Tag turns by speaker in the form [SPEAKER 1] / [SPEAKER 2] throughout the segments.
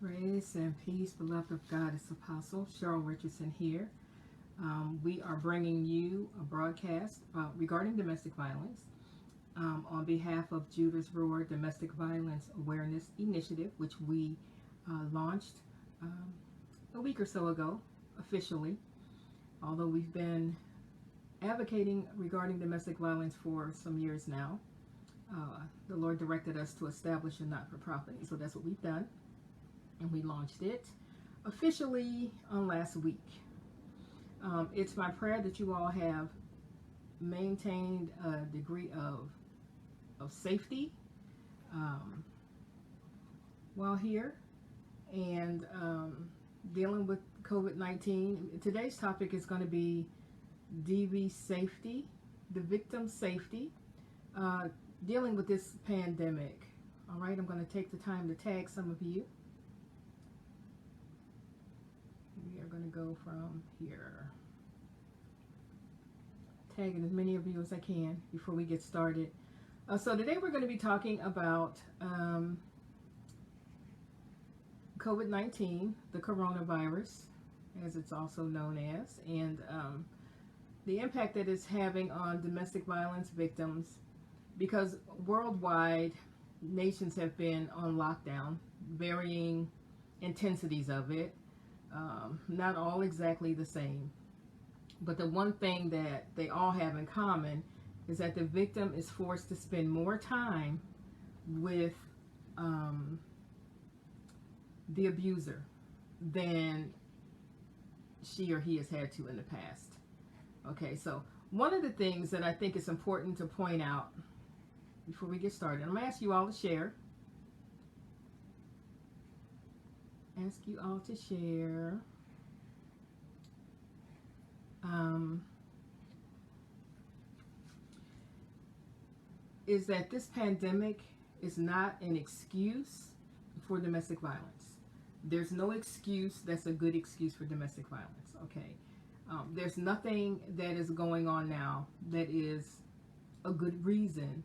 [SPEAKER 1] Grace and peace, beloved of God, it's Apostle Cheryl Richardson here. We are bringing you a broadcast regarding domestic violence on behalf of Judah's Roar Domestic Violence Awareness Initiative, which we launched a week or so ago officially, although we've been advocating regarding domestic violence for some years now. The Lord directed us to establish a not-for-profit, so that's what we've done. And we launched it officially on last week. It's my prayer that you all have maintained a degree of safety while here and dealing with COVID-19. Today's topic is going to be DV safety, the victim safety, dealing with this pandemic. All right, I'm going to take the time to tag some of you. We are going to go from here, tagging as many of you as I can before we get started. So today we're going to be talking about COVID-19, the coronavirus, as it's also known as, and the impact that it's having on domestic violence victims, because worldwide nations have been on lockdown, varying intensities of it. Not all exactly the same, but the one thing that they all have in common is that the victim is forced to spend more time with the abuser than she or he has had to in the past. Okay, so one of the things that I think is important to point out before we get started, I'm going to ask you all to share. Is that this pandemic is not an excuse for domestic violence. There's no excuse that's a good excuse for domestic violence, okay? There's nothing that is going on now that is a good reason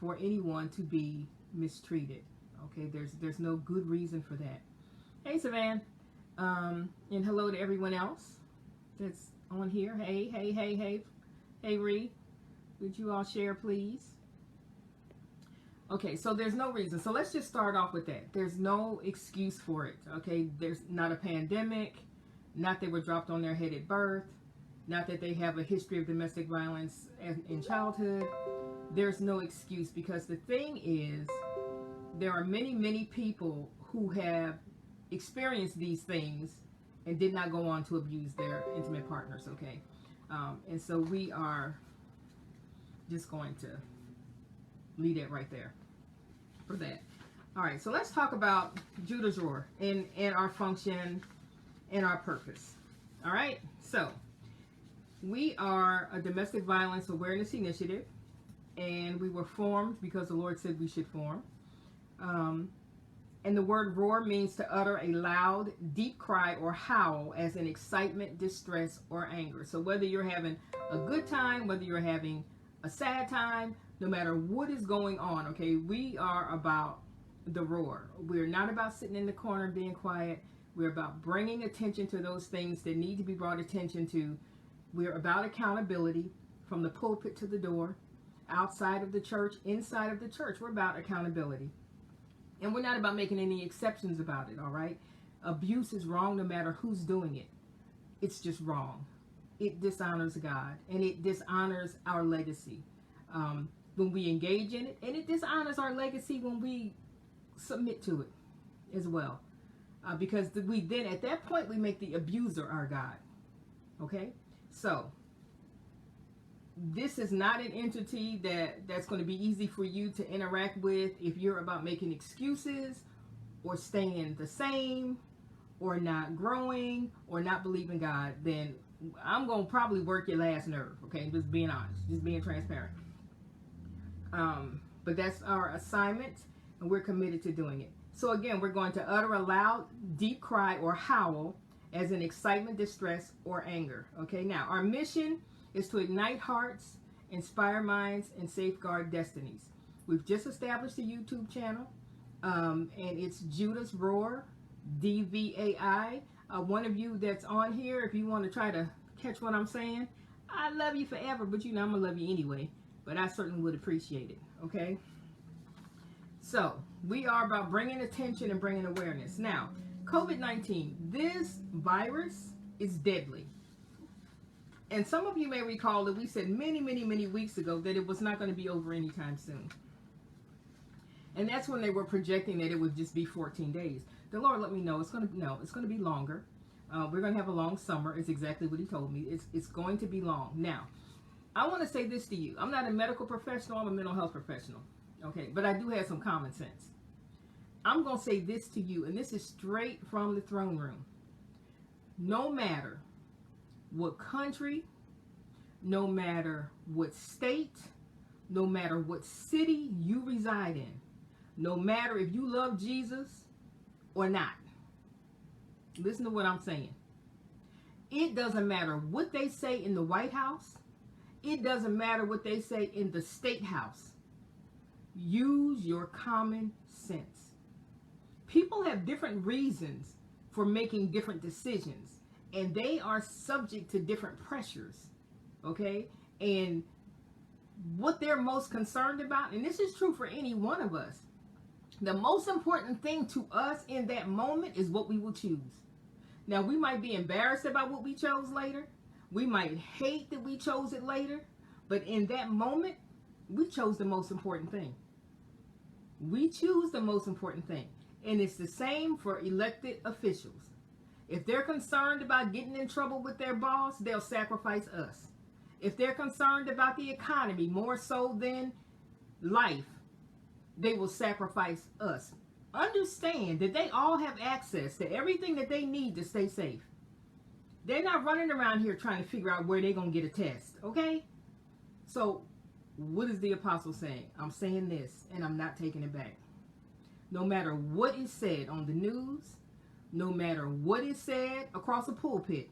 [SPEAKER 1] for anyone to be mistreated, okay? There's no good reason for that. Hey, Savan, and hello to everyone else that's on here. Hey, Ree, would you all share, please? Okay, so there's no reason. So let's just start off with that. There's no excuse for it, okay? There's not a pandemic, not they were dropped on their head at birth, not that they have a history of domestic violence in childhood. There's no excuse, because the thing is, there are many, many people who have experienced these things and did not go on to abuse their intimate partners, okay? And so we are just going to leave it right there for that. All right, so let's talk about Judah's Roar and our function and our purpose. All right, so we are a domestic violence awareness initiative, and we were formed because the Lord said we should form. And the word roar means to utter a loud, deep cry or howl as in excitement, distress, or anger. So whether you're having a good time, whether you're having a sad time, no matter what is going on, okay, we are about the roar. We're not about sitting in the corner and being quiet. We're about bringing attention to those things that need to be brought attention to. We're about accountability from the pulpit to the door, outside of the church, inside of the church. We're about accountability. And we're not about making any exceptions about it, all right? Abuse is wrong no matter who's doing it. It's just wrong. It dishonors God, and it dishonors our legacy when we engage in it, and it dishonors our legacy when we submit to it as well. Because we then, at that point, we make the abuser our God, okay? So this is not an entity that's going to be easy for you to interact with if you're about making excuses or staying the same or not growing or not believing God. Then I'm going to probably work your last nerve, okay? Just being honest, just being transparent. But that's our assignment, and we're committed to doing it. So again, we're going to utter a loud, deep cry or howl as in excitement, distress, or anger. Okay, now our mission is to ignite hearts, inspire minds, and safeguard destinies. We've just established a YouTube channel, and it's Judah's Roar DVAI. One of you that's on here, if you want to try to catch what I'm saying, I love you forever, but you know I'm going to love you anyway. But I certainly would appreciate it, okay? So, we are about bringing attention and bringing awareness. Now, COVID-19, this virus is deadly. And some of you may recall that we said many weeks ago that it was not going to be over anytime soon. And that's when they were projecting that it would just be 14 days. The Lord let me know it's going to be longer. We're going to have a long summer. It's exactly what he told me. It's going to be long. Now, I want to say this to you. I'm not a medical professional. I'm a mental health professional. Okay, but I do have some common sense. I'm going to say this to you, and this is straight from the throne room. No matter what country, no matter what state, no matter what city you reside in, no matter if you love Jesus or not, listen to what I'm saying. It doesn't matter what they say in the White House. It doesn't matter what they say in the State House. Use your common sense. People have different reasons for making different decisions, and they are subject to different pressures, okay? And what they're most concerned about, and this is true for any one of us, the most important thing to us in that moment is what we will choose. Now, we might be embarrassed about what we chose later. We might hate that we chose it later. But in that moment, we chose the most important thing. We choose the most important thing. And it's the same for elected officials. If they're concerned about getting in trouble with their boss, they'll sacrifice us. If they're concerned about the economy more so than life, they will sacrifice us. Understand that they all have access to everything that they need to stay safe. They're not running around here trying to figure out where they're going to get a test, okay? So, what is the apostle saying? I'm saying this, and I'm not taking it back. No matter what is said on the news, no matter what is said across a pulpit,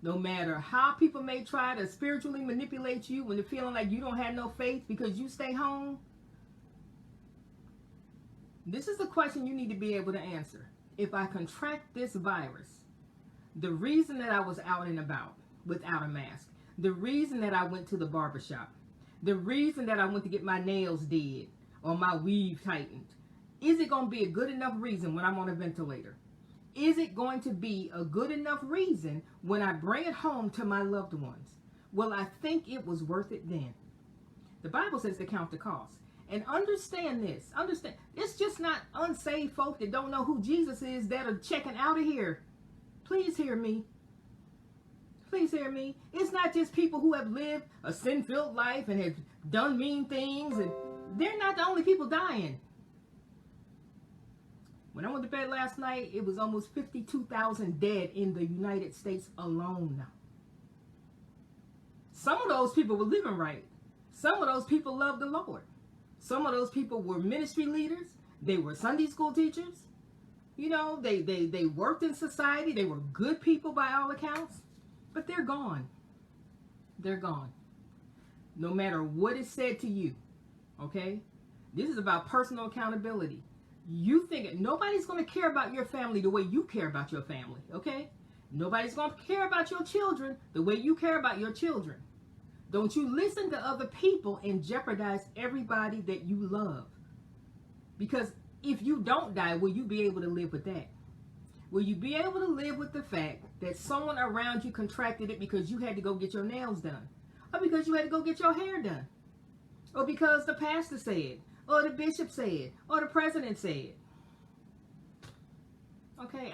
[SPEAKER 1] no matter how people may try to spiritually manipulate you when they're feeling like you don't have no faith because you stay home, this is the question you need to be able to answer. If I contract this virus, the reason that I was out and about without a mask, the reason that I went to the barbershop, the reason that I went to get my nails did or my weave tightened, is it going to be a good enough reason when I'm on a ventilator? Is it going to be a good enough reason when I bring it home to my loved ones? Well, I think it was worth it then. The Bible says to count the cost. And understand this. Understand. It's just not unsaved folk that don't know who Jesus is that are checking out of here. Please hear me. Please hear me. It's not just people who have lived a sin-filled life and have done mean things. And they're not the only people dying. When I went to bed last night, it was almost 52,000 dead in the United States alone. Some of those people were living right. Some of those people loved the Lord. Some of those people were ministry leaders. They were Sunday school teachers. You know, they worked in society. They were good people by all accounts. But they're gone. They're gone. No matter what is said to you, okay? This is about personal accountability. You think nobody's going to care about your family the way you care about your family, okay? Nobody's going to care about your children the way you care about your children. Don't you listen to other people and jeopardize everybody that you love. Because if you don't die, will you be able to live with that? Will you be able to live with the fact that someone around you contracted it because you had to go get your nails done? Or because you had to go get your hair done? Or because the pastor said, or the bishop said, or the president said? Okay,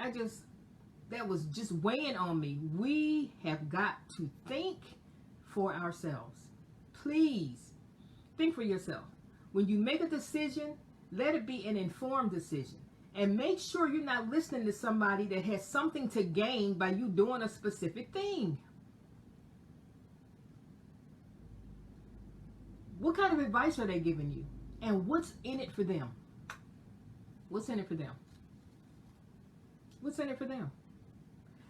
[SPEAKER 1] that was just weighing on me. We have got to think for ourselves. Please think for yourself. When you make a decision, let it be an informed decision. And make sure you're not listening to somebody that has something to gain by you doing a specific thing. What kind of advice are they giving you? And what's in it for them? What's in it for them? What's in it for them?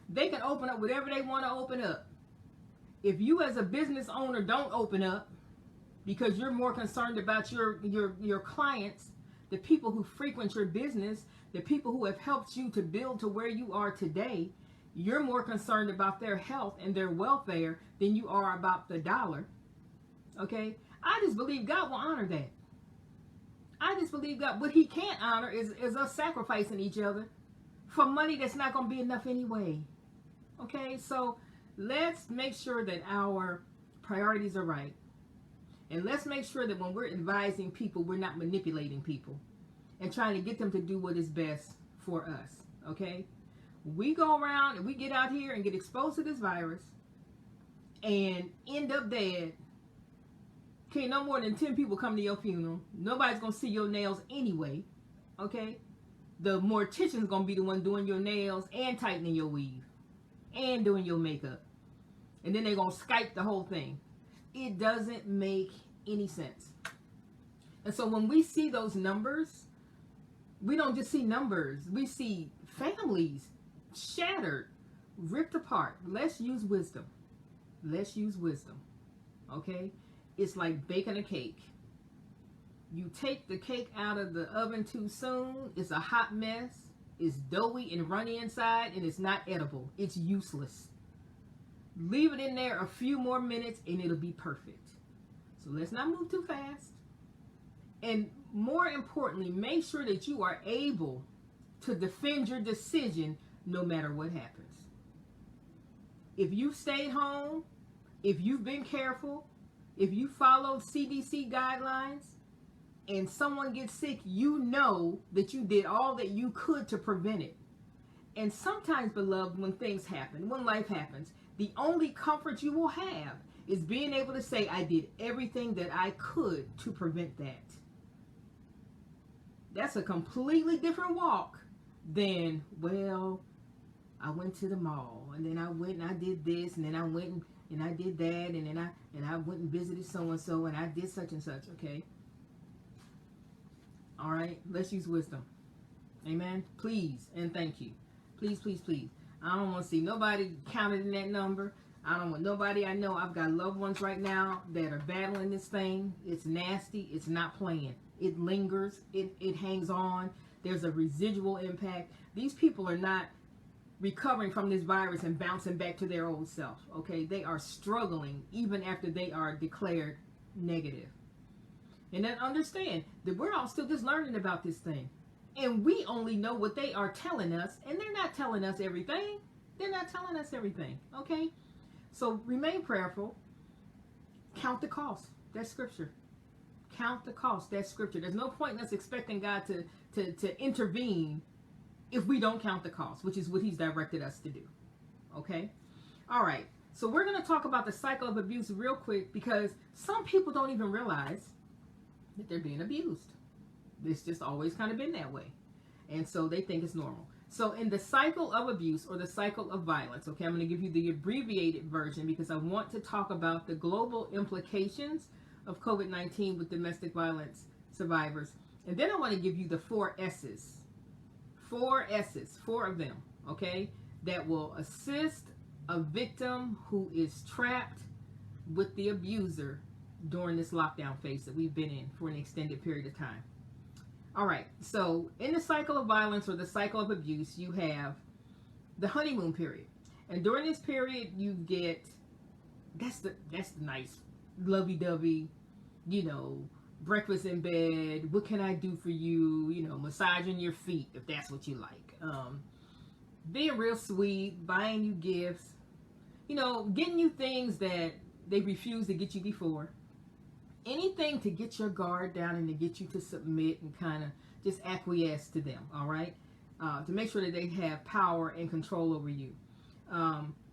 [SPEAKER 1] They can open up whatever they want to open up. If you as a business owner don't open up because you're more concerned about your clients, the people who frequent your business, The people who have helped you to build to where you are today, you're more concerned about their health and their welfare than you are about the dollar. Okay? I just believe God will honor that. I just believe God. What he can't honor is us sacrificing each other for money that's not going to be enough anyway. Okay? So let's make sure that our priorities are right. And let's make sure that when we're advising people, we're not manipulating people and trying to get them to do what is best for us. Okay? We go around and we get out here and get exposed to this virus and end up dead. Okay, no more than 10 people come to your funeral. Nobody's going to see your nails anyway. Okay? The mortician's going to be the one doing your nails and tightening your weave and doing your makeup. And then they're going to Skype the whole thing. It doesn't make any sense. And so when we see those numbers, we don't just see numbers. We see families shattered, ripped apart. Let's use wisdom. Let's use wisdom. Okay? It's like baking a cake. You take the cake out of the oven too soon, it's a hot mess, it's doughy and runny inside, and it's not edible. It's useless. Leave it in there a few more minutes and it'll be perfect. So let's not move too fast. And more importantly, make sure that you are able to defend your decision no matter what happens. If you've stayed home, if you've been careful, if you followed CDC guidelines and someone gets sick, you know that you did all that you could to prevent it. And sometimes, beloved, when things happen, when life happens, the only comfort you will have is being able to say, I did everything that I could to prevent that. That's a completely different walk than, well, I went to the mall, and then I went and I did this, and then I went and I did that, and then I went and visited so-and-so, and I did such and such, okay? All right, let's use wisdom. Amen? Please, and thank you. Please, please, please. I don't want to see nobody counted in that number. I don't want nobody I know. I've got loved ones right now that are battling this thing. It's nasty. It's not playing. It lingers. It hangs on. There's a residual impact. These people are not recovering from this virus and bouncing back to their old self. Okay? They are struggling even after they are declared negative. And then understand that we're all still just learning about this thing. And we only know what they are telling us, and they're not telling us everything. They're not telling us everything, okay? So remain prayerful. Count the cost. That's scripture. Count the cost. That's scripture. There's no point in us expecting God to intervene if we don't count the cost, which is what he's directed us to do, okay? All right, so we're going to talk about the cycle of abuse real quick because some people don't even realize that they're being abused. It's just always kind of been that way. And so they think it's normal. So in the cycle of abuse or the cycle of violence, okay, I'm going to give you the abbreviated version because I want to talk about the global implications of COVID-19 with domestic violence survivors. And then I want to give you the 4 S's. 4 S's, 4 of them, okay, that will assist a victim who is trapped with the abuser during this lockdown phase that we've been in for an extended period of time. All right, so in the cycle of violence or the cycle of abuse, you have the honeymoon period. And during this period, you get, that's the nice lovey-dovey, you know, breakfast in bed, what can I do for you, you know, massaging your feet if that's what you like. Being real sweet, buying you gifts, you know, getting you things that they refused to get you before. Anything to get your guard down and to get you to submit and kind of just acquiesce to them, all right? To make sure that they have power and control over you.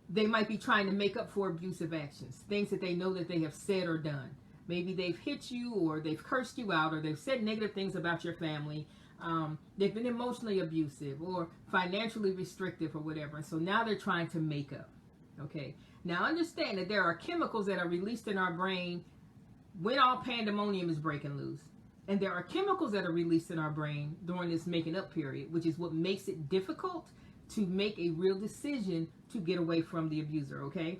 [SPEAKER 1] They might be trying to make up for abusive actions, things that they know that they have said or done. Maybe they've hit you or they've cursed you out or they've said negative things about your family. They've been emotionally abusive or financially restrictive or whatever. And so now they're trying to make up, okay? Now understand that there are chemicals that are released in our brain when all pandemonium is breaking loose. And there are chemicals that are released in our brain during this making up period, which is what makes it difficult to make a real decision to get away from the abuser, okay?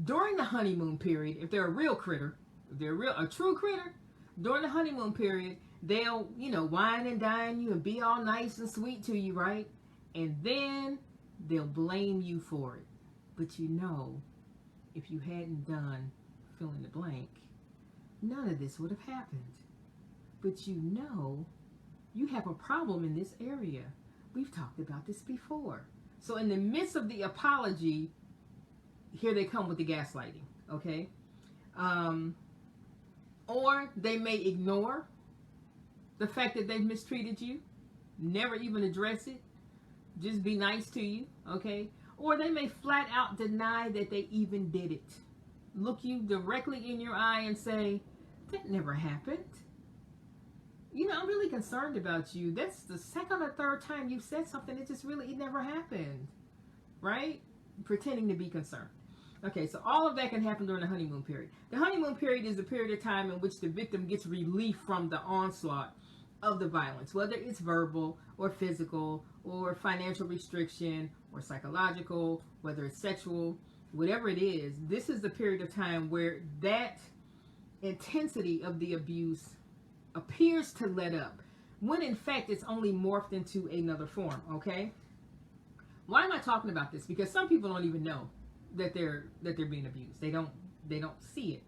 [SPEAKER 1] During the honeymoon period, if they're a real critter, if they're a true critter, during the honeymoon period, they'll, wine and dine you and be all nice and sweet to you, right? And then they'll blame you for it. But if you hadn't done fill in the blank, none of this would have happened. But you have a problem in this area. We've talked about this before. So in the midst of the apology, here they come with the gaslighting, okay? Or they may ignore the fact that they've mistreated you, never even address it, just be nice to you, okay? Or they may flat out deny that they even did it. Look you directly in your eye and say, that never happened. I'm really concerned about you. That's the second or third time you've said something. It never happened, right? Pretending to be concerned. Okay, so all of that can happen during the honeymoon period. The honeymoon period is a period of time in which the victim gets relief from the onslaught of the violence, whether it's verbal or physical or financial restriction or psychological, whether it's sexual, whatever it is. This is the period of time where that intensity of the abuse appears to let up, when in fact it's only morphed into another form, okay? Why am I talking about this? Because some people don't even know that they're being abused. They don't see it.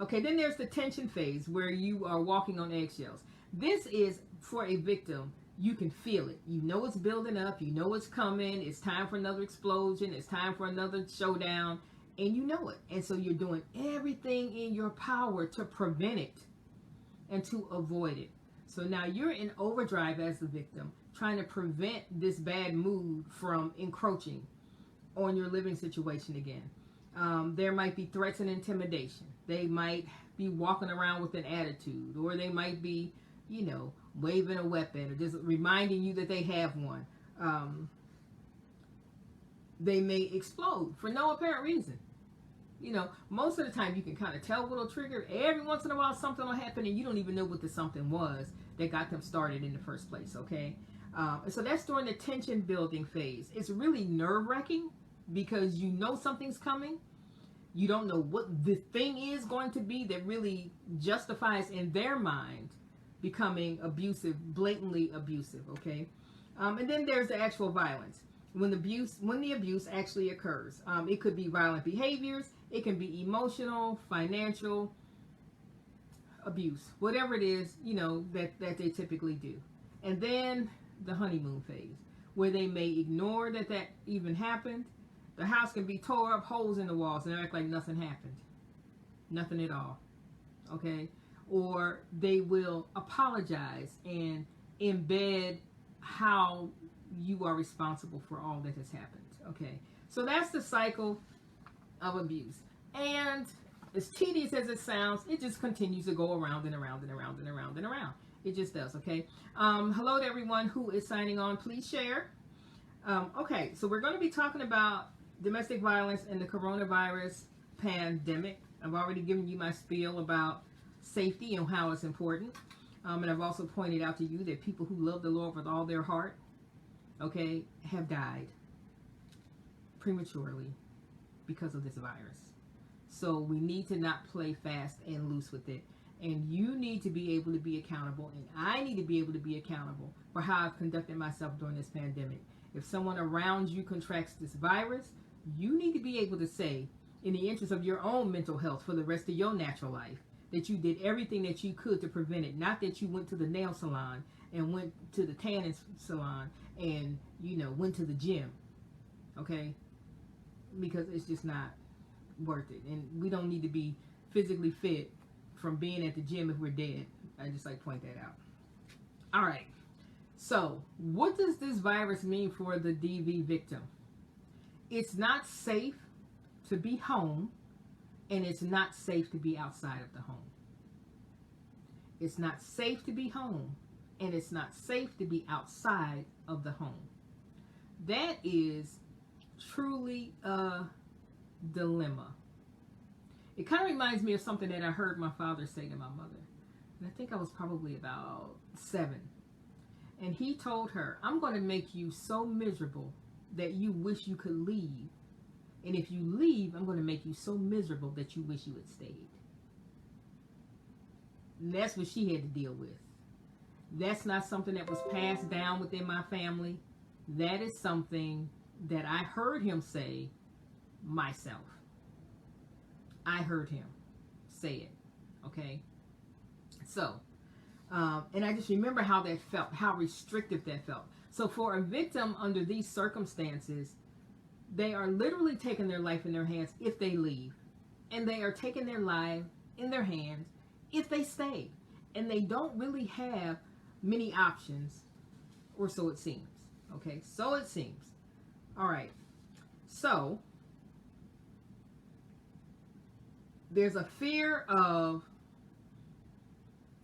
[SPEAKER 1] Okay, then there's the tension phase where you are walking on eggshells. This is for a victim. You can feel it. It's building up. It's coming. It's time for another explosion. It's time for another showdown. And you know it. And so you're doing everything in your power to prevent it and to avoid it. So now you're in overdrive as the victim, trying to prevent this bad mood from encroaching on your living situation again. There might be threats and intimidation. They might be walking around with an attitude, or they might be, waving a weapon or just reminding you that they have one. They may explode for no apparent reason. Most of the time you can kind of tell what'll trigger. Every once in a while something will happen and you don't even know what the something was that got them started in the first place, okay? So that's during the tension building phase. It's really nerve-wracking because something's coming. You don't know what the thing is going to be that really justifies in their mind becoming abusive, blatantly abusive, okay? And then there's the actual violence. When the abuse actually occurs. It could be violent behaviors. It can be emotional, financial abuse, whatever it is, that they typically do. And then the honeymoon phase, where they may ignore that even happened. The house can be tore up, holes in the walls, and act like nothing happened. Nothing at all. Okay? Or they will apologize and embed how you are responsible for all that has happened. Okay? So that's the cycle of abuse. And as tedious as it sounds, it just continues to go around and around and around and around and around. It just does, okay? Hello to everyone who is signing on. Please share. Okay, so we're going to be talking about domestic violence and the coronavirus pandemic. I've already given you my spiel about safety and how it's important. And I've also pointed out to you that people who love the Lord with all their heart, okay, have died prematurely because of this virus. So we need to not play fast and loose with it. And you need to be able to be accountable, and I need to be able to be accountable for how I've conducted myself during this pandemic. If someone around you contracts this virus, you need to be able to say, in the interest of your own mental health for the rest of your natural life, that you did everything that you could to prevent it. Not that you went to the nail salon and went to the tanning salon and, went to the gym. Okay? Because it's just not worth it. And we don't need to be physically fit from being at the gym if we're dead. I just like to point that out. All right. So, what does this virus mean for the DV victim? It's not safe to be home, and it's not safe to be outside of the home. It's not safe to be home, and it's not safe to be outside of the home. That is truly a dilemma. It kind of reminds me of something that I heard my father say to my mother. And I think I was probably about 7. And he told her, I'm going to make you so miserable that you wish you could leave. And if you leave, I'm going to make you so miserable that you wish you had stayed. And that's what she had to deal with. That's not something that was passed down within my family. That is something that I heard him say myself. I heard him say it. Okay? So, and I just remember how that felt, how restrictive that felt. So for a victim under these circumstances, they are literally taking their life in their hands if they leave. And they are taking their life in their hands if they stay. And they don't really have many options, or so it seems. Okay, so it seems. All right. So there's a fear of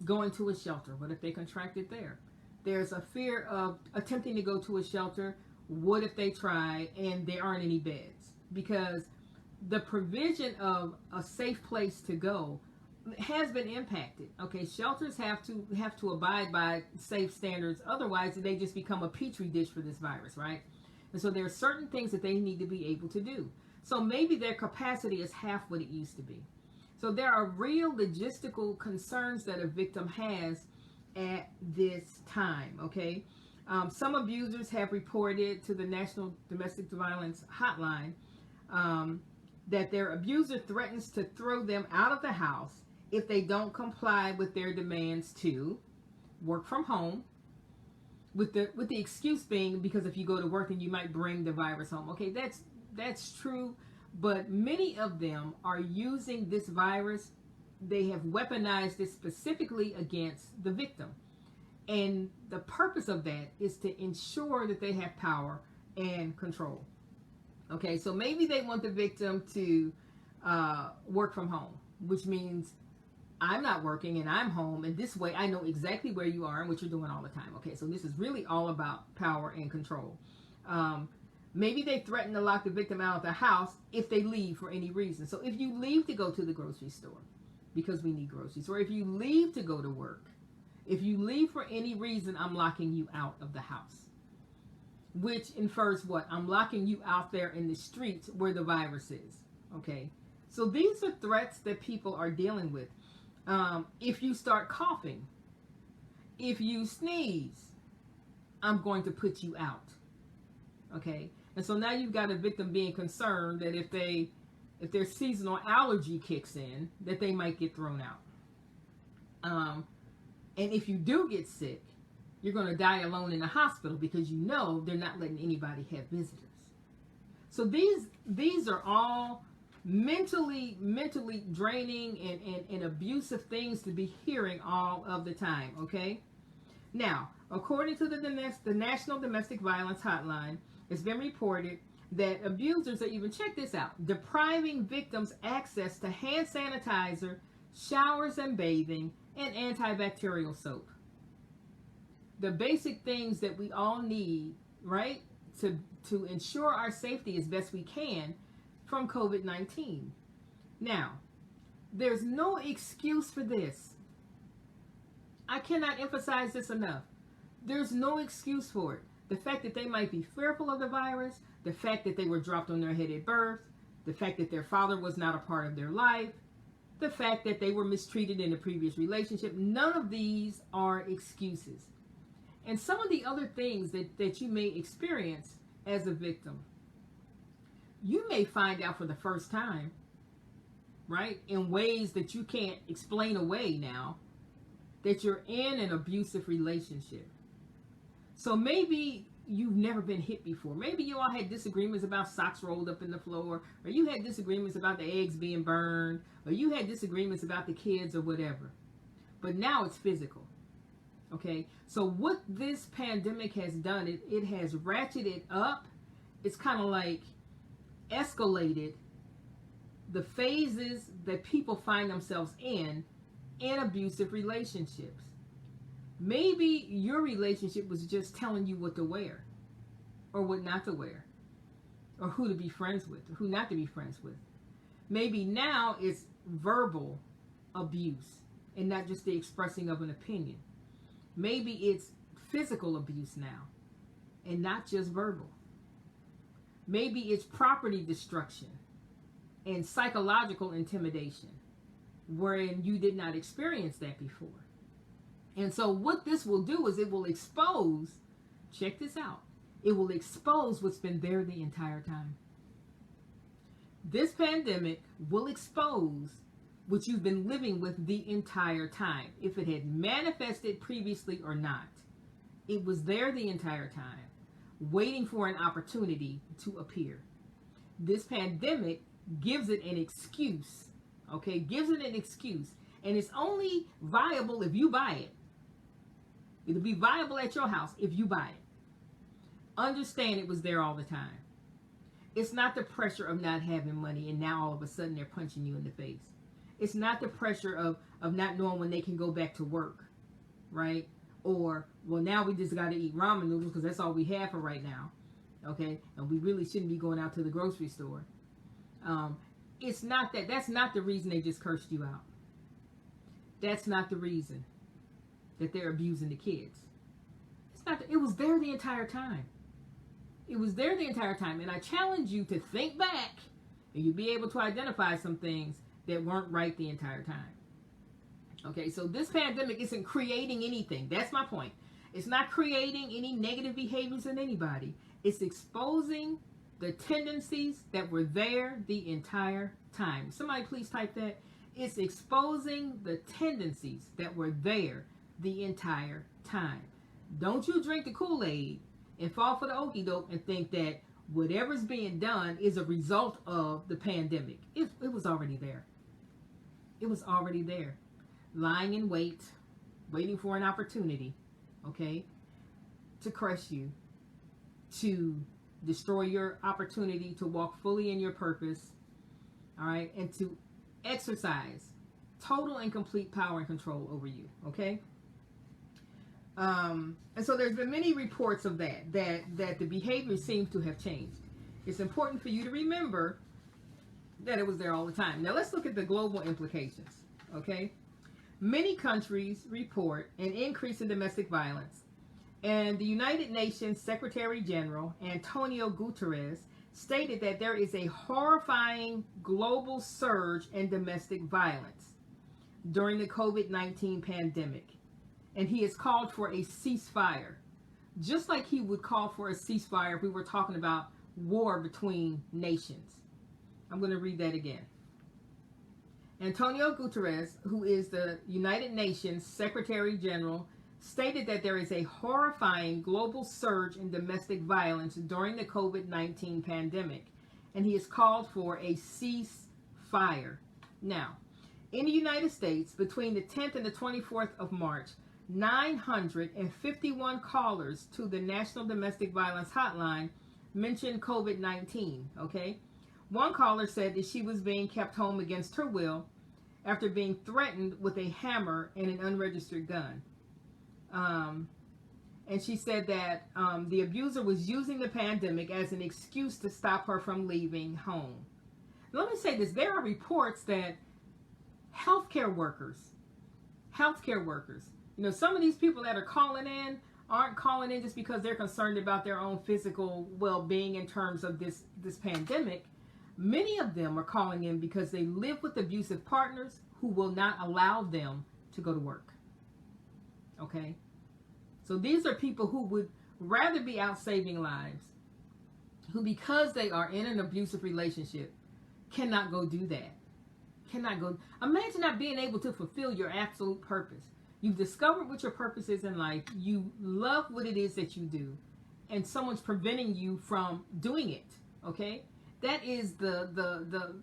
[SPEAKER 1] going to a shelter. What if they contract it there? There's a fear of attempting to go to a shelter. What if they try and there aren't any beds? Because the provision of a safe place to go has been impacted. Okay, shelters have to abide by safe standards. Otherwise, they just become a petri dish for this virus, right? And so there are certain things that they need to be able to do. So maybe their capacity is half what it used to be. So there are real logistical concerns that a victim has at this time, okay? Some abusers have reported to the National Domestic Violence Hotline that their abuser threatens to throw them out of the house if they don't comply with their demands to work from home, with the excuse being because if you go to work then you might bring the virus home. Okay, that's true, but many of them are using this virus. They have weaponized it specifically against the victim. And the purpose of that is to ensure that they have power and control. Okay, so maybe they want the victim to work from home, which means I'm not working and I'm home, and this way I know exactly where you are and what you're doing all the time. Okay, so this is really all about power and control. Maybe they threaten to lock the victim out of the house if they leave for any reason. So if you leave to go to the grocery store because we need groceries, or if you leave to go to work, if you leave for any reason, I'm locking you out of the house. Which infers what? I'm locking you out there in the streets where the virus is. Okay? So these are threats that people are dealing with. If you start coughing, if you sneeze, I'm going to put you out. Okay? And so now you've got a victim being concerned that if their seasonal allergy kicks in, that they might get thrown out. And if you do get sick, you're going to die alone in the hospital because you know they're not letting anybody have visitors. So these are all mentally draining and abusive things to be hearing all of the time, okay? Now, according to the National Domestic Violence Hotline, it's been reported that abusers are even, check this out, depriving victims access to hand sanitizer, showers and bathing, and antibacterial soap. The basic things that we all need, right, to ensure our safety as best we can from COVID-19. Now, there's no excuse for this. I cannot emphasize this enough. There's no excuse for it. The fact that they might be fearful of the virus, the fact that they were dropped on their head at birth, the fact that their father was not a part of their life, the fact that they were mistreated in a previous relationship, none of these are excuses. And some of the other things that you may experience as a victim, you may find out for the first time, right, in ways that you can't explain away now, that you're in an abusive relationship. So maybe you've never been hit before. Maybe you all had disagreements about socks rolled up in the floor, or you had disagreements about the eggs being burned, or you had disagreements about the kids or whatever. But now it's physical. Okay, so what this pandemic has done, it has ratcheted up. It's kind of like escalated the phases that people find themselves in abusive relationships. Maybe your relationship was just telling you what to wear or what not to wear, or who to be friends with or who not to be friends with. Maybe now it's verbal abuse and not just the expressing of an opinion. Maybe it's physical abuse now and not just verbal. Maybe it's property destruction and psychological intimidation, wherein you did not experience that before. And so what this will do is it will expose, check this out, it will expose what's been there the entire time. This pandemic will expose what you've been living with the entire time. If it had manifested previously or not, it was there the entire time, waiting for an opportunity to appear. This pandemic gives it an excuse, okay? Gives it an excuse. And it's only viable if you buy it. It'll be viable at your house if you buy it. Understand it was there all the time. It's not the pressure of not having money and now all of a sudden they're punching you in the face. It's not the pressure of not knowing when they can go back to work, right? Or, well, now we just got to eat ramen noodles because that's all we have for right now, okay? And we really shouldn't be going out to the grocery store. It's not that. That's not the reason they just cursed you out. That's not the reason that they're abusing the kids. It's not. It was there the entire time. It was there the entire time. And I challenge you to think back and you'll be able to identify some things that weren't right the entire time. Okay, so this pandemic isn't creating anything. That's my point. It's not creating any negative behaviors in anybody. It's exposing the tendencies that were there the entire time. Somebody please type that. It's exposing the tendencies that were there the entire time. Don't you drink the Kool-Aid and fall for the okie doke and think that whatever's being done is a result of the pandemic. It was already there. It was already there. Lying in wait, waiting for an opportunity, okay, to crush you, to destroy your opportunity to walk fully in your purpose, all right, and to exercise total and complete power and control over you, okay? And so there's been many reports of that the behavior seems to have changed. It's important for you to remember that it was there all the time. Now let's look at the global implications, okay? Many countries report an increase in domestic violence, and the United Nations Secretary General Antonio Guterres stated that there is a horrifying global surge in domestic violence during the COVID-19 pandemic. And he has called for a ceasefire, just like he would call for a ceasefire if we were talking about war between nations. I'm going to read that again. Antonio Guterres, who is the United Nations Secretary General, stated that there is a horrifying global surge in domestic violence during the COVID-19 pandemic, and he has called for a ceasefire. Now, in the United States, between the 10th and the 24th of March, 951 callers to the National Domestic Violence Hotline mentioned COVID-19, okay? One caller said that she was being kept home against her will after being threatened with a hammer and an unregistered gun. And she said that the abuser was using the pandemic as an excuse to stop her from leaving home. Let me say this. There are reports that healthcare workers, you know, some of these people that are calling in aren't calling in just because they're concerned about their own physical well-being in terms of this pandemic. Many of them are calling in because they live with abusive partners who will not allow them to go to work. Okay? So these are people who would rather be out saving lives, who because they are in an abusive relationship cannot go do that. Cannot go. Imagine not being able to fulfill your absolute purpose. You've discovered what your purpose is in life. You love what it is that you do, and someone's preventing you from doing it. Okay? That is the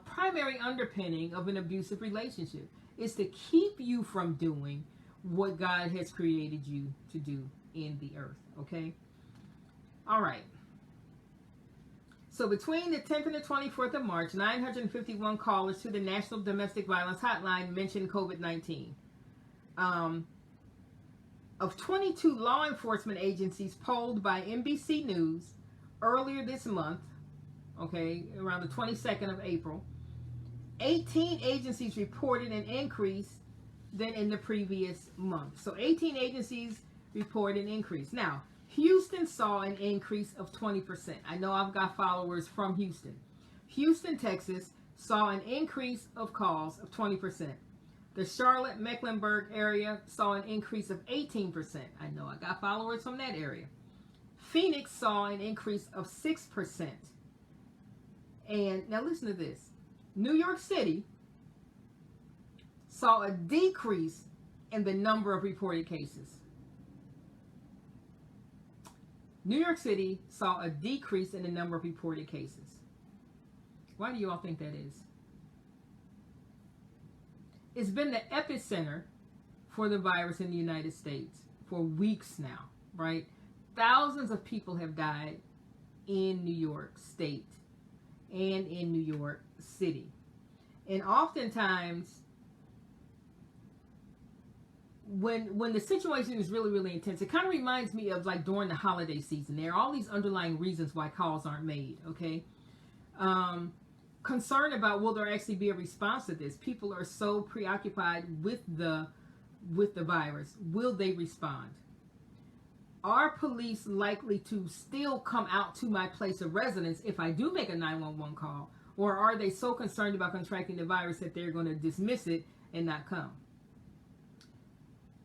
[SPEAKER 1] primary underpinning of an abusive relationship, is to keep you from doing what God has created you to do in the earth. Okay? All right. So between the 10th and the 24th of March, 951 callers to the National Domestic Violence Hotline mentioned COVID-19. Of 22 law enforcement agencies polled by NBC News earlier this month, okay, around the 22nd of April, 18 agencies reported an increase than in the previous month. So 18 agencies report an increase. Now, Houston saw an increase of 20%. I know I've got followers from Houston. Houston, Texas saw an increase of calls of 20%. The Charlotte, Mecklenburg area saw an increase of 18%. I know I got followers from that area. Phoenix saw an increase of 6%. And now listen to this. New York City saw a decrease in the number of reported cases. New York City saw a decrease in the number of reported cases. Why do you all think that is? It's been the epicenter for the virus in the United States for weeks now, right? Thousands of people have died in New York State and in New York City. And oftentimes, when the situation is really, really intense, it kind of reminds me of like during the holiday season. There are all these underlying reasons why calls aren't made, okay? Concern about will there actually be a response to this? People are so preoccupied with the virus. Will they respond? Are police likely to still come out to my place of residence if I do make a 911 call? Or are they so concerned about contracting the virus that they're going to dismiss it and not come?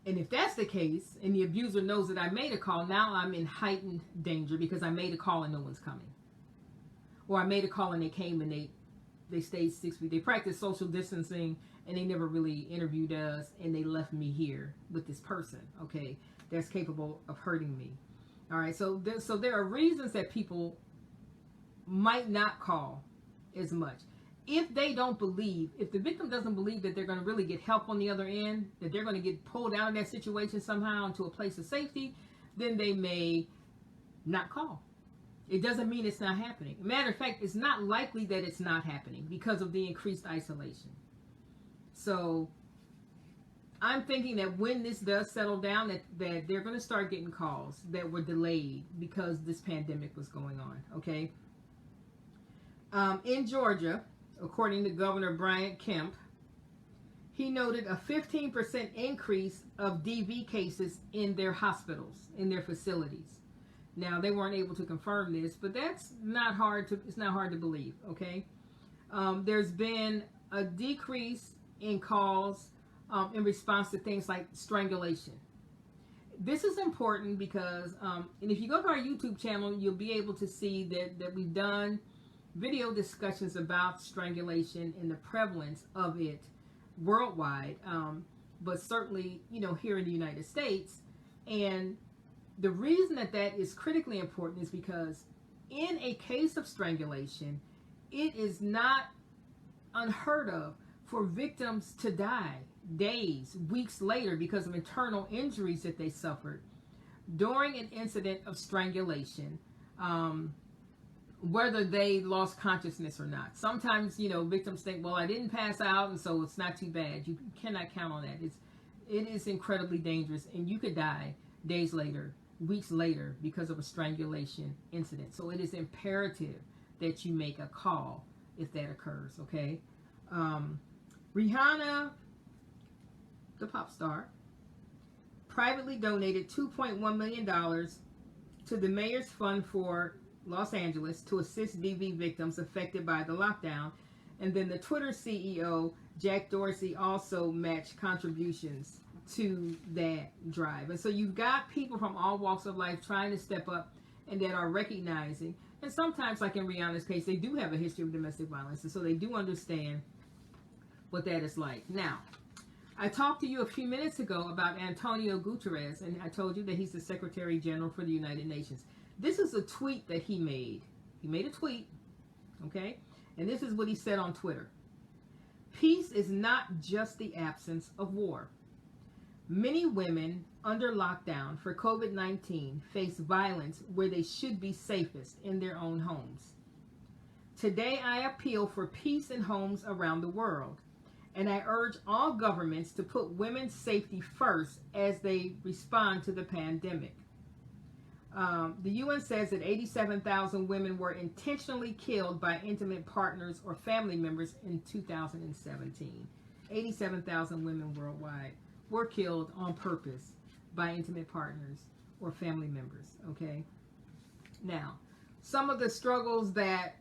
[SPEAKER 1] And if that's the case, and the abuser knows that I made a call, now I'm in heightened danger because I made a call and no one's coming. Or I made a call and they came and they stayed 6 weeks. They practiced social distancing and they never really interviewed us and they left me here with this person, okay, that's capable of hurting me. All right, so there are reasons that people might not call as much. If they don't believe, if the victim doesn't believe that they're going to really get help on the other end, that they're going to get pulled out of that situation somehow into a place of safety, then they may not call. It doesn't mean it's not happening. Matter of fact, it's not likely that it's not happening because of the increased isolation. So I'm thinking that when this does settle down, that they're going to start getting calls that were delayed because this pandemic was going on, okay? In Georgia, according to Governor Brian Kemp, he noted a 15% increase of DV cases in their hospitals, in their facilities. Now, they weren't able to confirm this, but it's not hard to believe, okay? There's been a decrease in calls in response to things like strangulation. This is important because, and if you go to our YouTube channel, you'll be able to see that we've done video discussions about strangulation and the prevalence of it worldwide, but certainly, here in the United States. And the reason that is critically important is because in a case of strangulation, it is not unheard of for victims to die days, weeks later because of internal injuries that they suffered during an incident of strangulation, whether they lost consciousness or not. Sometimes, victims think, well, I didn't pass out, and so it's not too bad. You cannot count on that. It is incredibly dangerous, and you could die days later, weeks later, because of a strangulation incident. So it is imperative that you make a call if that occurs, okay? Rihanna, the pop star, privately donated $2.1 million to the Mayor's Fund for Los Angeles to assist DV victims affected by the lockdown. And then the Twitter CEO, Jack Dorsey, also matched contributions to that drive. And so you've got people from all walks of life trying to step up and that are recognizing. And sometimes, like in Rihanna's case, they do have a history of domestic violence. And so they do understand what that is like. Now, I talked to you a few minutes ago about Antonio Guterres, and I told you that he's the Secretary General for the United Nations. This is a tweet that he made. He made a tweet, okay? And this is what he said on Twitter. Peace is not just the absence of war. Many women under lockdown for COVID-19 face violence where they should be safest, in their own homes. Today, I appeal for peace in homes around the world, and I urge all governments to put women's safety first as they respond to the pandemic. The UN says that 87,000 women were intentionally killed by intimate partners or family members in 2017. 87,000 women worldwide were killed on purpose by intimate partners or family members, okay? Now, some of the struggles that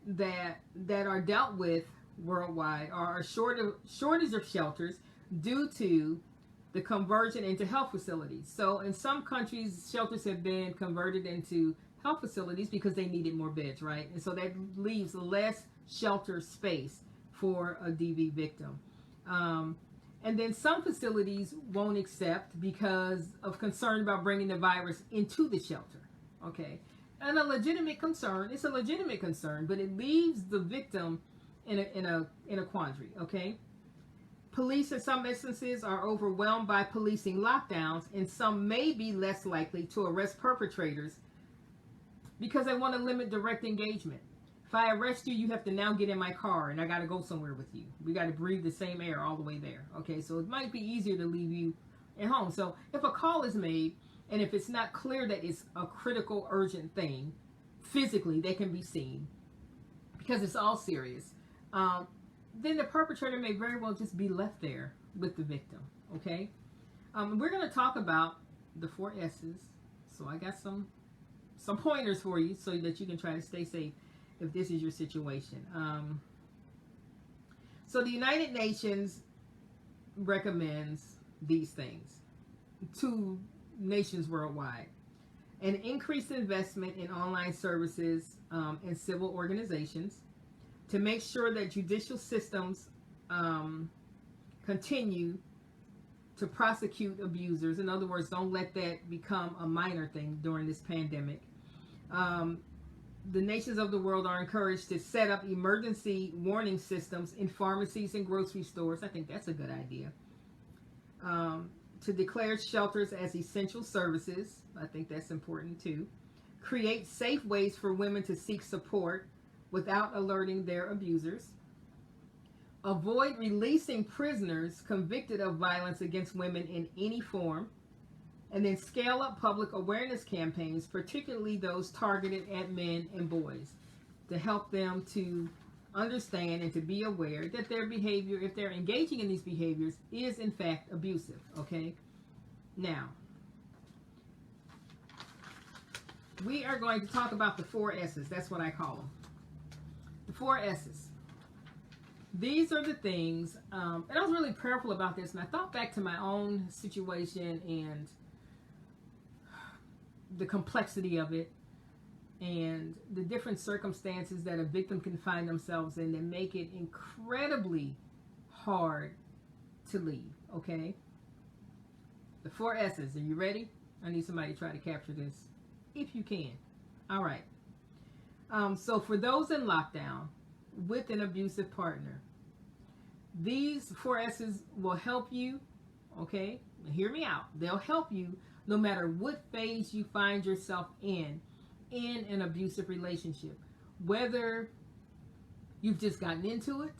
[SPEAKER 1] are dealt with worldwide are a shortage of shelters. due to the conversion into health facilities. So in some countries, shelters have been converted into health facilities because they needed more beds, right? And so that leaves less shelter space for a DV victim. And then some facilities won't accept because of concern about bringing the virus into the shelter. Okay, and a legitimate concern. It's a legitimate concern, but it leaves the victim in a quandary. Okay, police in some instances are overwhelmed by policing lockdowns, and some may be less likely to arrest perpetrators because they want to limit direct engagement. If I arrest you, you have to now get in my car and I got to go somewhere with you. We got to breathe the same air all the way there. Okay, so it might be easier to leave you at home. So if a call is made and if it's not clear that it's a critical, urgent thing, physically they can be seen because it's all serious, then the perpetrator may very well just be left there with the victim. Okay, we're going to talk about the 4 S's. So I got some pointers for you so that you can try to stay safe if this is your situation. So the United Nations recommends these things to nations worldwide: an increased investment in online services and civil organizations to make sure that judicial systems continue to prosecute abusers. In other words, don't let that become a minor thing during this pandemic. The nations of the world are encouraged to set up emergency warning systems in pharmacies and grocery stores. I think that's a good idea. To declare shelters as essential services. I think that's important too. Create safe ways for women to seek support without alerting their abusers. Avoid releasing prisoners convicted of violence against women in any form. And then scale up public awareness campaigns, particularly those targeted at men and boys, to help them to understand and to be aware that their behavior, if they're engaging in these behaviors, is in fact abusive. Okay? Now, we are going to talk about the 4 S's. That's what I call them. The 4 S's. These are the things, and I was really prayerful about this, and I thought back to my own situation and the complexity of it and the different circumstances that a victim can find themselves in that make it incredibly hard to leave. Okay, the 4 S's. Are you ready? I need somebody to try to capture this if you can. All right. So for those in lockdown with an abusive partner, these 4 S's will help you. Okay, hear me out. They'll help you no matter what phase you find yourself in an abusive relationship. Whether you've just gotten into it,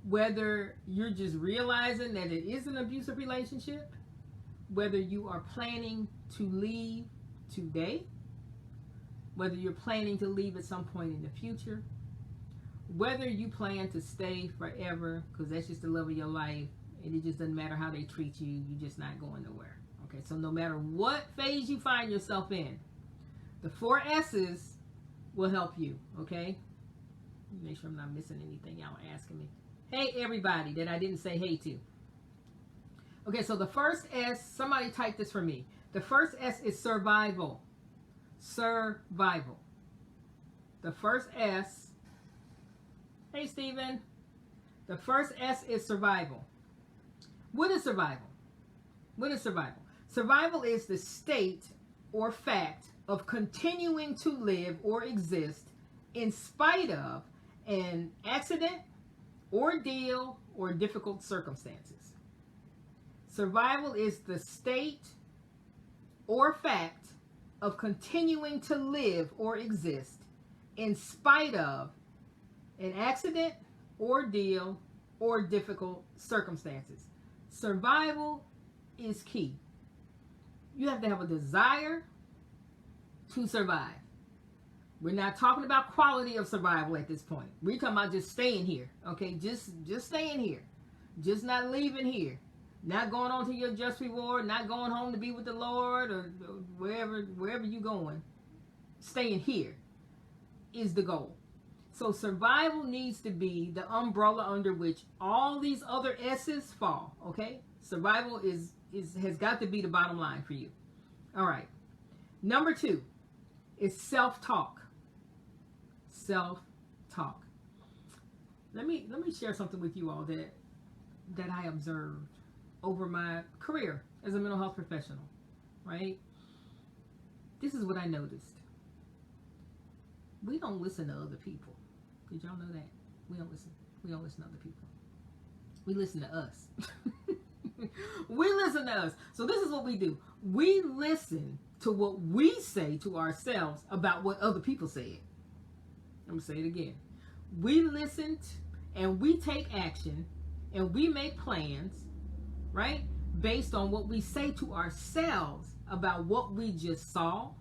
[SPEAKER 1] whether you're just realizing that it is an abusive relationship, whether you are planning to leave today, whether you're planning to leave at some point in the future, whether you plan to stay forever because that's just the love of your life and it just doesn't matter how they treat you, you're just not going nowhere. Okay, so no matter what phase you find yourself in, the 4 S's will help you, okay? Make sure I'm not missing anything y'all are asking me. Hey, everybody that I didn't say hey to. Okay, so the first S, somebody type this for me. The first S is survival. Survival. The first S, hey, Stephen. The first S is survival. What is survival? What is survival? Survival is the state or fact of continuing to live or exist in spite of an accident, ordeal, or difficult circumstances. Survival is the state or fact of continuing to live or exist in spite of an accident, ordeal, or difficult circumstances. Survival is key. You have to have a desire to survive. We're not talking about quality of survival at this point. We're talking about just staying here. Okay, just staying here. Just not leaving here. Not going on to your just reward, not going home to be with the Lord or wherever you're going. Staying here is the goal. So survival needs to be the umbrella under which all these other S's fall. Okay? Survival has got to be the bottom line for you. All right. Number 2 is self-talk. Self-talk. Let me share something with you all that I observed over my career as a mental health professional. Right? This is what I noticed. We don't listen to other people. Did y'all know that? We don't listen to other people. We listen to us. We listen to us. So this is what we do. We listen to what we say to ourselves about what other people said. I'm going to say it again. We listen and we take action and we make plans, right? Based on what we say to ourselves about what we just saw,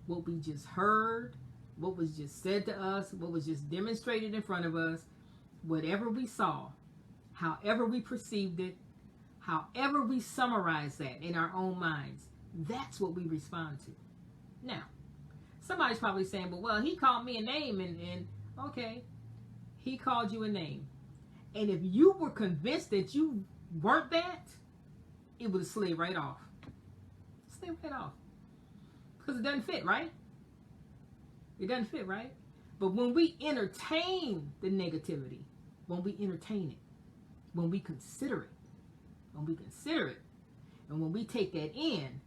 [SPEAKER 1] what we just heard, what was just said to us, what was just demonstrated in front of us, whatever we saw, however we perceived it, however we summarize that in our own minds, that's what we respond to. Now, somebody's probably saying, well, he called me a name and okay, he called you a name. And if you were convinced that you weren't that, it would have slid right off. Slid right off. Because it doesn't fit, right? It doesn't fit, right? But when we entertain the negativity, when we entertain it, when we consider it, and when we take that in,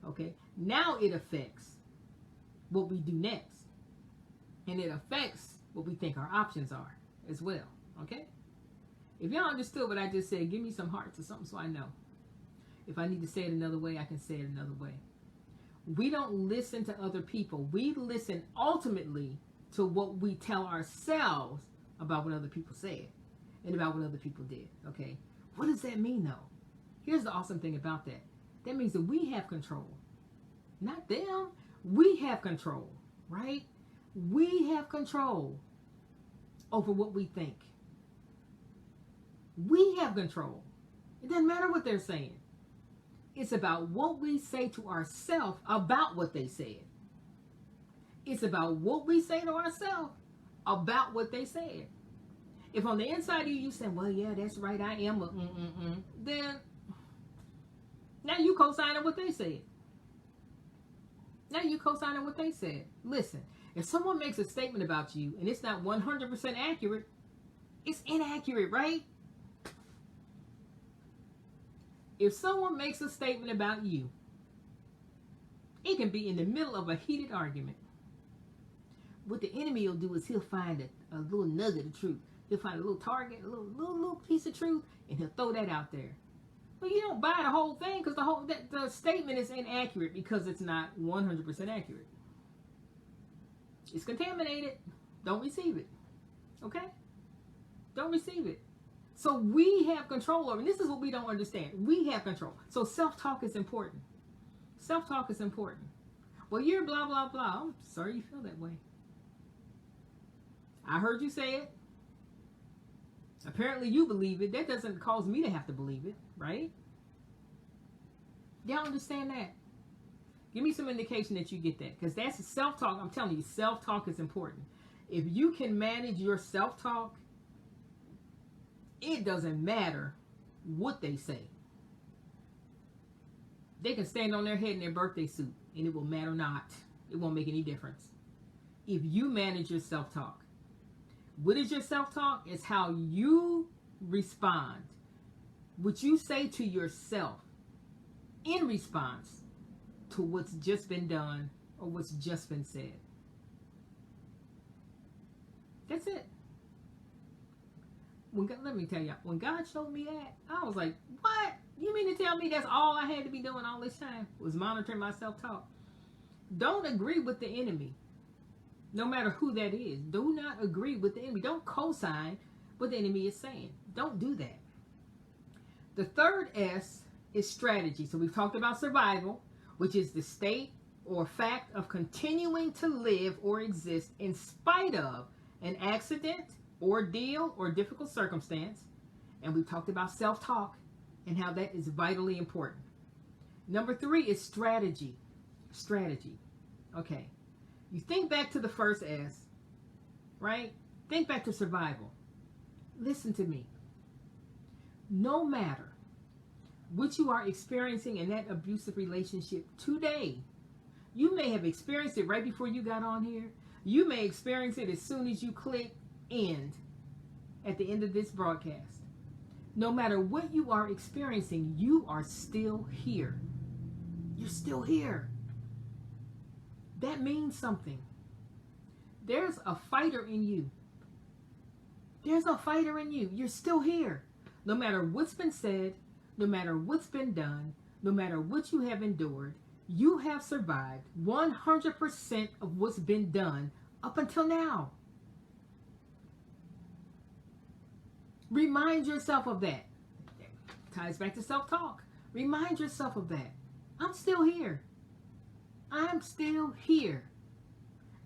[SPEAKER 1] okay, now it affects what we do next. And it affects what we think our options are as well, okay? If y'all understood what I just said, give me some hearts or something so I know. If I need to say it another way, I can say it another way. We don't listen to other people. We listen ultimately to what we tell ourselves about what other people said and about what other people did, okay? What does that mean, though? Here's the awesome thing about that. That means that we have control. Not them. We have control, right? We have control over what we think. We have control. It doesn't matter what they're saying. It's about what we say to ourselves about what they said. It's about what we say to ourselves about what they said. If on the inside of you say, well, yeah, that's right, I am a then now you co-signing what they said. Now you co-signing what they said. Listen, if someone makes a statement about you and it's not 100% accurate, it's inaccurate, right? If someone makes a statement about you, it can be in the middle of a heated argument. What the enemy will do is he'll find a little nugget of truth. He'll find a little target, a little piece of truth, and he'll throw that out there. But you don't buy the whole thing because the statement is inaccurate because it's not 100% accurate. It's contaminated. Don't receive it. Okay? Don't receive it. So we have control over, and this is what we don't understand. We have control. So self-talk is important. Self-talk is important. Well, you're blah, blah, blah. I'm sorry you feel that way. I heard you say it. Apparently you believe it. That doesn't cause me to have to believe it, right? Y'all understand that? Give me some indication that you get that. Because that's self-talk. I'm telling you, self-talk is important. If you can manage your self-talk, it doesn't matter what they say. They can stand on their head in their birthday suit and it will matter not. It won't make any difference. If you manage your self-talk. What is your self-talk? It's how you respond. What you say to yourself in response to what's just been done or what's just been said. That's it. Let me tell you, when God showed me that, I was like, what? You mean to tell me that's all I had to be doing all this time? Was monitoring my self-talk. Don't agree with the enemy. No matter who that is. Do not agree with the enemy. Don't co-sign what the enemy is saying. Don't do that. The third S is strategy. So we've talked about survival, which is the state or fact of continuing to live or exist in spite of an accident, ordeal, or difficult circumstance. And we talked about self-talk and how that is vitally important. Number 3 is strategy. Strategy. Okay. You think back to the first S, right? Think back to survival. Listen to me. No matter what you are experiencing in that abusive relationship today, you may have experienced it right before you got on here. You may experience it as soon as you click end at the end of this broadcast. No matter what you are experiencing, you are still here. You're still here. That means something. There's a fighter in you. There's a fighter in you. You're still here. No matter what's been said, no matter what's been done, no matter what you have endured, you have survived 100% of what's been done up until now. Remind yourself of that. Ties back to self-talk. Remind yourself of that. I'm still here. I'm still here.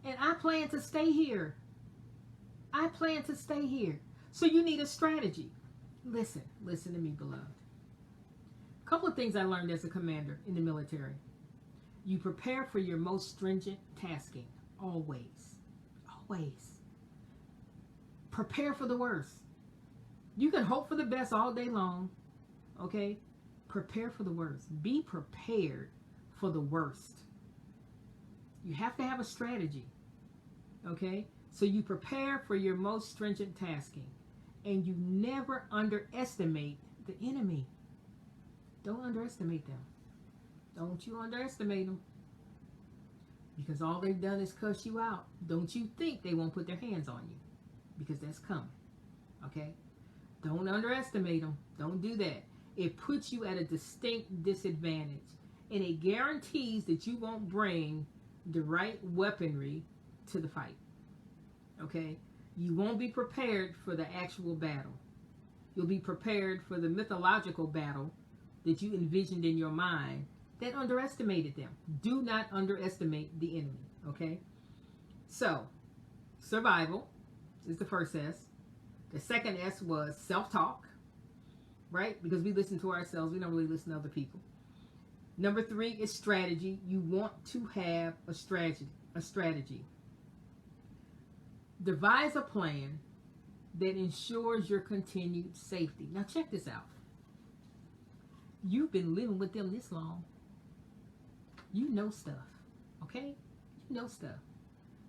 [SPEAKER 1] And I plan to stay here. I plan to stay here. So you need a strategy. Listen to me, beloved. A couple of things I learned as a commander in the military. You prepare for your most stringent tasking. Always. Always. Prepare for the worst. You can hope for the best all day long. Okay? Prepare for the worst. Be prepared for the worst. You have to have a strategy. Okay? So you prepare for your most stringent tasking. And you never underestimate the enemy. Don't underestimate them. Don't you underestimate them. Because all they've done is cuss you out. Don't you think they won't put their hands on you. Because that's coming. Okay? Don't underestimate them. Don't do that. It puts you at a distinct disadvantage. And it guarantees that you won't bring the right weaponry to the fight. Okay? You won't be prepared for the actual battle. You'll be prepared for the mythological battle that you envisioned in your mind that underestimated them. Do not underestimate the enemy. Okay? So, survival is the first S. The second S was self-talk, right? Because we listen to ourselves. We don't really listen to other people. Number 3 is strategy. You want to have a strategy. Devise a plan that ensures your continued safety. Now check this out. You've been living with them this long. You know stuff, okay? You know stuff.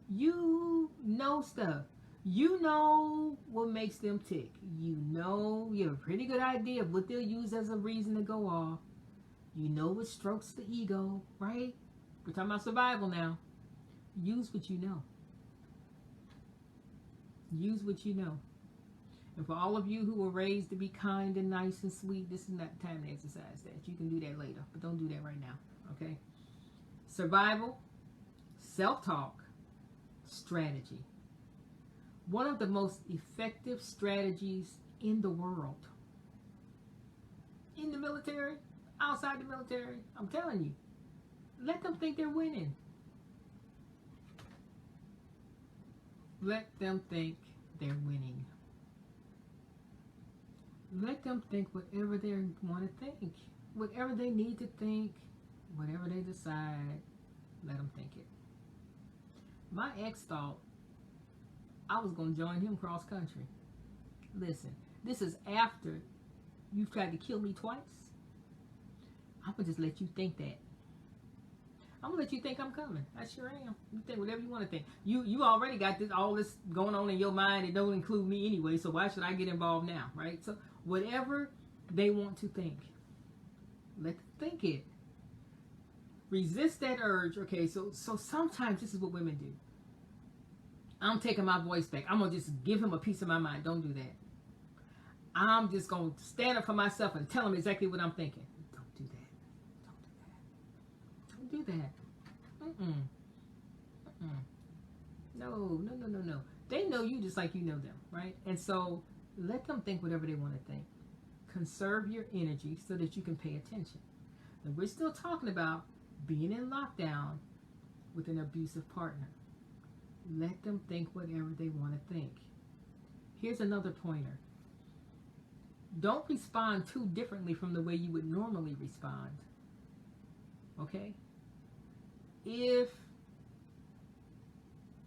[SPEAKER 1] You know stuff. You know what makes them tick. You know, you have a pretty good idea of what they'll use as a reason to go off. You know what strokes the ego, right? We're talking about survival now. Use what you know. Use what you know. And for all of you who were raised to be kind and nice and sweet, this is not the time to exercise that. You can do that later, but don't do that right now, okay? Survival, self-talk, strategy. One of the most effective strategies in the world. In the military, outside the military, I'm telling you. Let them think they're winning. Let them think they're winning. Let them think whatever they want to think. Whatever they need to think, whatever they decide, let them think it. My ex thought I was going to join him cross country. Listen, this is after you've tried to kill me twice. I'm going to just let you think that. I'm going to let you think I'm coming. I sure am. You think whatever you want to think. You already got all this going on in your mind. It don't include me anyway, so why should I get involved now, right? So whatever they want to think, let them think it. Resist that urge. Okay, so sometimes this is what women do. I'm taking my voice back. I'm going to just give him a piece of my mind. Don't do that. I'm just going to stand up for myself and tell him exactly what I'm thinking. Don't do that. Don't do that. No. They know you just like you know them, right? And so let them think whatever they want to think. Conserve your energy so that you can pay attention. And we're still talking about being in lockdown with an abusive partner. Let them think whatever they want to think. Here's another pointer. Don't respond too differently from the way you would normally respond. Okay? If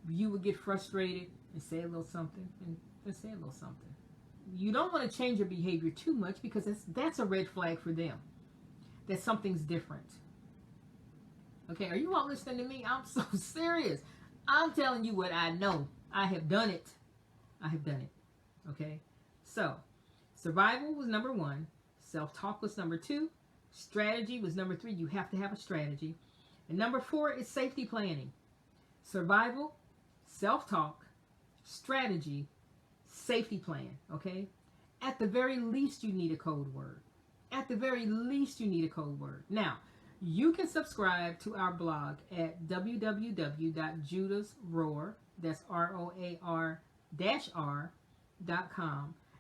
[SPEAKER 1] you would get frustrated and say a little something and say a little something. You don't want to change your behavior too much because that's a red flag for them. That something's different. Okay, are you all listening to me? I'm so serious. I'm telling you what I know. I have done it. I have done it. Okay, so survival was number 1. Self-talk was number 2. Strategy was number 3. You have to have a strategy. And number 4 is safety planning. Survival, self-talk, strategy, safety plan. Okay, at the very least you need a code word. At the very least you need a code word. Now, you can subscribe to our blog at www.judasroar, that's ROAR-R.com.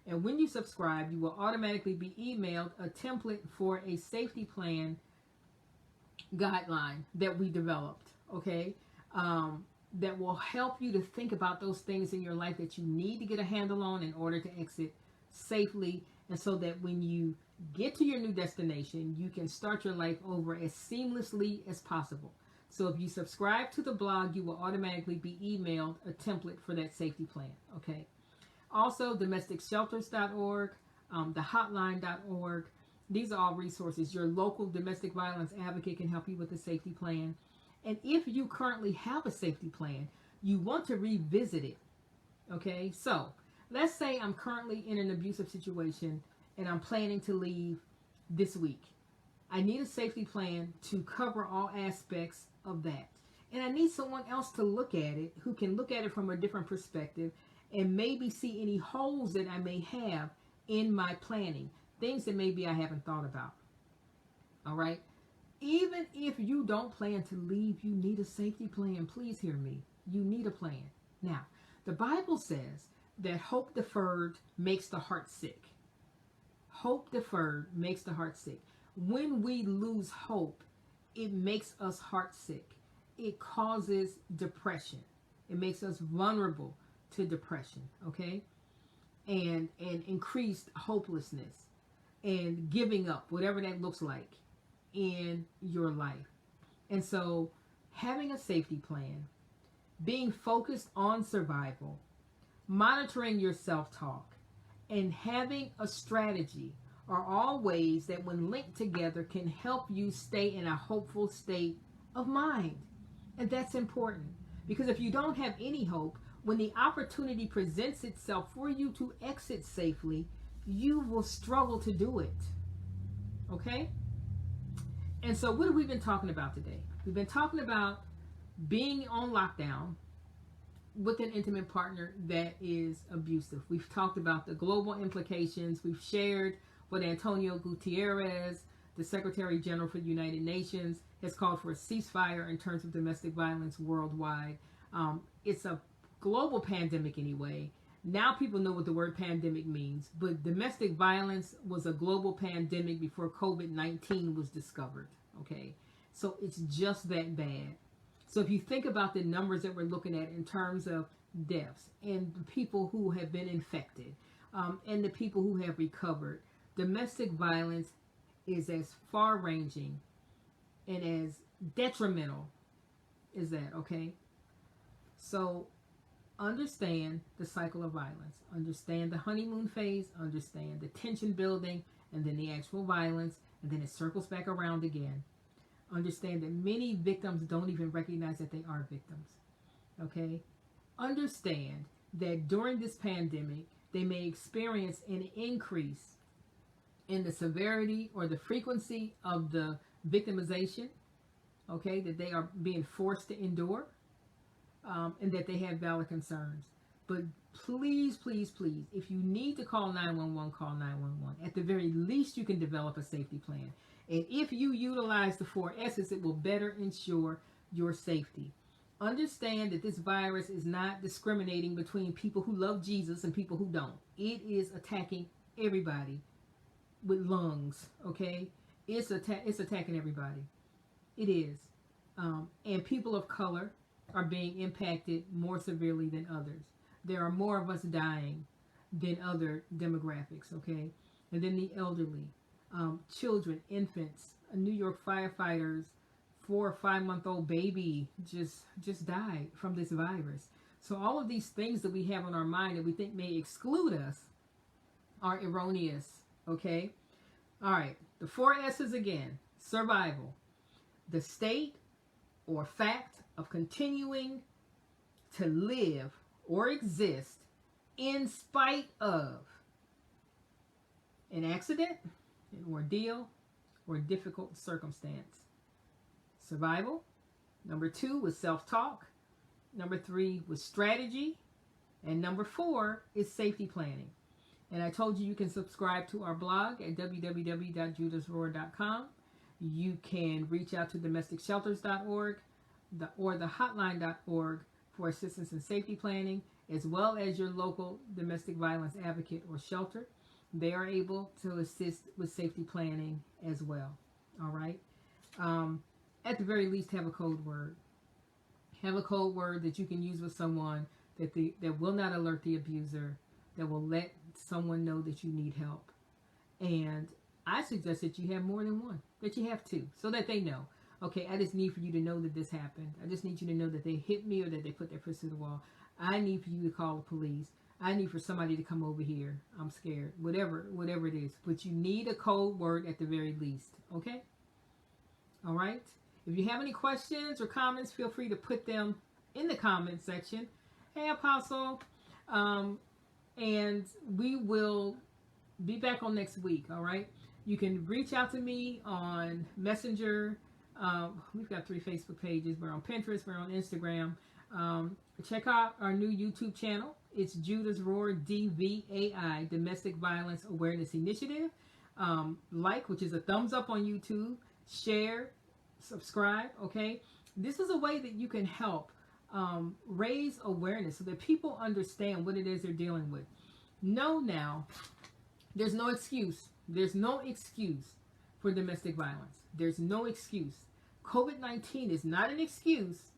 [SPEAKER 1] And when you subscribe, you will automatically be emailed a template for a safety plan guideline that we developed, okay? That will help you to think about those things in your life that you need to get a handle on in order to exit safely, and so that when you get to your new destination, you can start your life over as seamlessly as possible. So if you subscribe to the blog, you will automatically be emailed a template for that safety plan, okay? Also, domesticshelters.org, thehotline.org. These are all resources. Your local domestic violence advocate can help you with the safety plan. And if you currently have a safety plan, you want to revisit it, okay? So let's say I'm currently in an abusive situation and I'm planning to leave this week. I need a safety plan to cover all aspects of that. And I need someone else to look at it who can look at it from a different perspective and maybe see any holes that I may have in my planning, things that maybe I haven't thought about. All right? Even if you don't plan to leave, you need a safety plan. Please hear me. You need a plan. Now, the Bible says that hope deferred makes the heart sick. Hope deferred makes the heart sick. When we lose hope, it makes us heart sick. It causes depression. It makes us vulnerable to depression, okay? And increased hopelessness and giving up, whatever that looks like in your life. And so having a safety plan, being focused on survival, monitoring your self-talk, and having a strategy are all ways that when linked together can help you stay in a hopeful state of mind. And that's important, because if you don't have any hope, when the opportunity presents itself for you to exit safely, you will struggle to do it. Okay? And so what have we been talking about today? We've been talking about being on lockdown with an intimate partner that is abusive. We've talked about the global implications. We've shared what Antonio Gutierrez, the Secretary General for the United Nations, has called for a ceasefire in terms of domestic violence worldwide. It's a global pandemic anyway. Now people know what the word pandemic means, but domestic violence was a global pandemic before Covid-19 was discovered, okay? So it's just that bad. So if you think about the numbers that we're looking at in terms of deaths and the people who have been infected and the people who have recovered, domestic violence is as far-ranging and as detrimental as that, okay? So understand the cycle of violence. Understand the honeymoon phase. Understand the tension building, and then the actual violence, and then it circles back around again. Understand that many victims don't even recognize that they are victims. Okay? Understand that during this pandemic, they may experience an increase in the severity or the frequency of the victimization, okay, that they are being forced to endure. And that they have valid concerns. But please, please, please, if you need to call 911, call 911. At the very least, you can develop a safety plan. And if you utilize the 4 S's, it will better ensure your safety. Understand that this virus is not discriminating between people who love Jesus and people who don't. It is attacking everybody with lungs, okay? It's attacking everybody. It is. And people of color are being impacted more severely than others. There are more of us dying than other demographics, okay? And then the elderly, children, infants, New York firefighters, 4 or 5 month old baby just died from this virus. So all of these things that we have on our mind that we think may exclude us are erroneous. Okay? All right. The 4 S's again. Survival. The state or fact of continuing to live or exist in spite of an accident, an ordeal, or difficult circumstance. Survival. Number 2 was self-talk. Number 3 was strategy. And number 4 is safety planning. And I told you can subscribe to our blog at www.judasroar.com. You can reach out to domesticshelters.org or the hotline.org for assistance in safety planning, as well as your local domestic violence advocate or shelter. They are able to assist with safety planning as well. All right. At the very least, have a code word. Have a code word that you can use with someone that will not alert the abuser, that will let someone know that you need help. And I suggest that you have more than one, that you have 2, so that they know. Okay, I just need for you to know that this happened. I just need you to know that they hit me or that they put their fist to the wall. I need for you to call the police. I need for somebody to come over here. I'm scared. Whatever it is. But you need a code word at the very least. Okay? All right? If you have any questions or comments, feel free to put them in the comment section. Hey, Apostle. And we will be back on next week. All right? You can reach out to me on Messenger. We've got 3 Facebook pages. We're on Pinterest. We're on Instagram. Check out our new YouTube channel. It's Judas Roar DVAI, Domestic Violence Awareness Initiative. Like, which is a thumbs up on YouTube. Share, subscribe, okay? This is a way that you can help raise awareness so that people understand what it is they're dealing with. Know now, there's no excuse. There's no excuse for domestic violence. There's no excuse. COVID-19 is not an excuse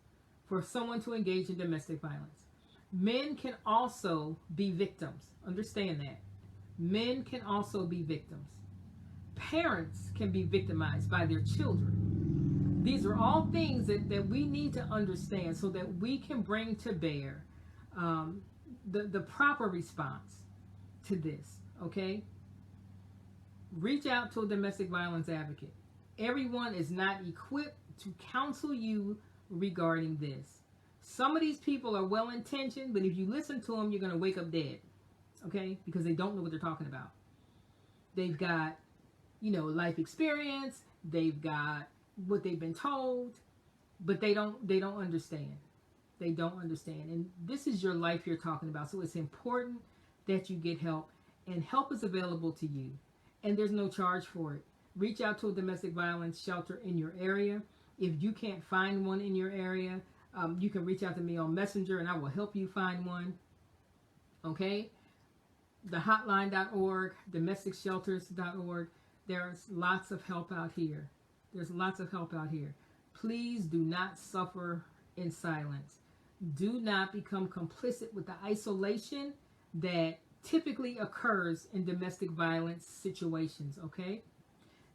[SPEAKER 1] for someone to engage in domestic violence. Men can also be victims. Understand that. Men can also be victims. Parents can be victimized by their children. These are all things that we need to understand so that we can bring to bear the proper response to this, okay? Reach out to a domestic violence advocate. Everyone is not equipped to counsel you regarding this. Some of these people are well-intentioned, but if you listen to them, you're going to wake up dead, okay? Because they don't know what they're talking about. They've got, life experience. They've got what they've been told, but they don't understand. They don't understand. And this is your life you're talking about. So it's important that you get help, and help is available to you. And there's no charge for it. Reach out to a domestic violence shelter in your area. If you can't find one in your area, you can reach out to me on Messenger and I will help you find one. Okay? The hotline.org, domesticshelters.org. There's lots of help out here. There's lots of help out here. Please do not suffer in silence. Do not become complicit with the isolation that typically occurs in domestic violence situations, okay?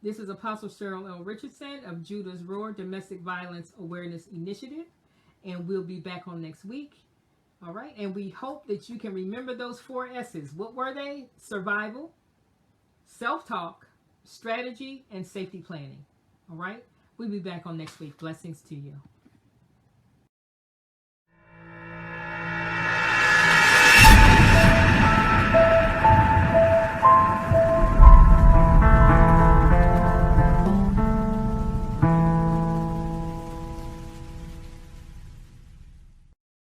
[SPEAKER 1] This is Apostle Cheryl L. Richardson of Judas Roar Domestic Violence Awareness Initiative, and we'll be back on next week, all right? And we hope that you can remember those 4 S's. What were they? Survival, self-talk, strategy, and safety planning, all right? We'll be back on next week. Blessings to you.